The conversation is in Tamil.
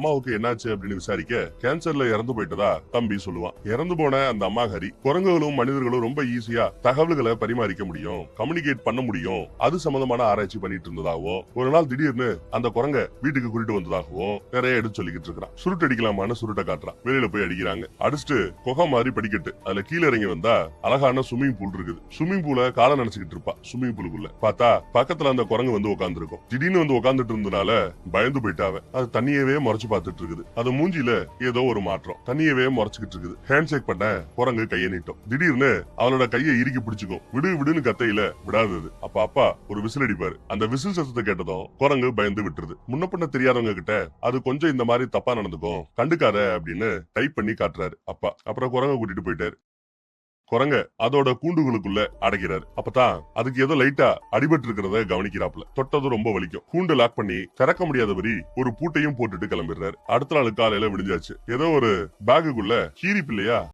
அம்மாவுக்கு என்னாச்சு அப்படின்னு விசாரிக்க கேன்சர்ல இறந்து போயிட்டதா தம்பி சொல்லுவான். இறந்து போன அந்த அம்மா ஹரி குரங்குகளும் மனிதர்களும் ரொம்ப ஈஸியா தகவல்களை பரிமாறிக்க முடியும், கம்யூனிகேட் பண்ண முடியும், அது சம்பந்தமான ஆராய்ச்சி பண்ணிட்டு இருந்ததாகவும் ஒரு நாள் திடீர்னு அந்த குரங்க வீட்டுக்கு கூட்டிட்டு வந்ததாகவும் நிறைய எடுத்து சொல்லிக்கிட்டு இருக்கான். சுருட்டு அடிக்கலாமான்னு சுருட்ட காட்டுறான். வெளியில போய் அடிக்கிறாங்க. அடிச்சுட்டு குகை மாதிரி படிக்கட்டு, அதுல கீழே இறங்கி வந்தா அழகான ஸ்விம்மிங் பூல் இருக்குது. ஸ்விம்மிங் பூல காலை நினைச்சுக்கிட்டு இருப்பா. ஸ்விம்மிங் பூலுக்குள்ள பார்த்தா பக்கத்துல அந்த குரங்கு வந்து உட்கார்ந்து இருக்கும். திடீர்னு வந்து உட்கார்ந்துட்டு இருந்தனால பயந்து போயிட்டாவ. அது தண்ணியவே முறைச்சு பார்த்துட்டு இருக்குது. அது மூஞ்சில ஏதோ ஒரு மாற்றம். தண்ணியவே முறைச்சுக்கிட்டு இருக்குது. ஹேண்ட் ஷேக் பண்ண குரங்கு கையை நீட்டும். திடீர்னு அவளோட கையை இறுக்கி பிடிச்சுக்கும். விடு விடுன்னு கத்தையில விடாதது. அப்ப அப்பா ஒரு விசில் அடிப்பாரு. அந்த விசில் சத்தத்தை கேட்டதும் குரங்கு பயந்து விட்டுருது. முன்ன பின்ன தெரியாதவங்க கிட்ட அது கொஞ்சம் இந்த மாதிரி தப்பா நடந்துக்கும், கண்டுக்காத அப்படின்னு டைப் பண்ணி காட்டுறாரு அப்பா. அப்புறம் குரங்க கூட்டிட்டு போயிட்டாரு. குரங்க அதோட கூண்டுகளுக்குள்ள அடைக்கிறாரு. அப்பதான் அதுக்கு ஏதோ லைட்டா அடிபட்டு இருக்கிறத கவனிக்கிறாப்ல. தொட்டதும் ரொம்ப வலிக்கும். கூண்டு லாக் பண்ணி திறக்க முடியாதபடி ஒரு பூட்டையும் போட்டுட்டு கிளம்பிடுறாரு. அடுத்த நாள் காலையில விடிஞ்சாச்சு. ஏதோ ஒரு பேகுக்குள்ள கீரி பிள்ளையா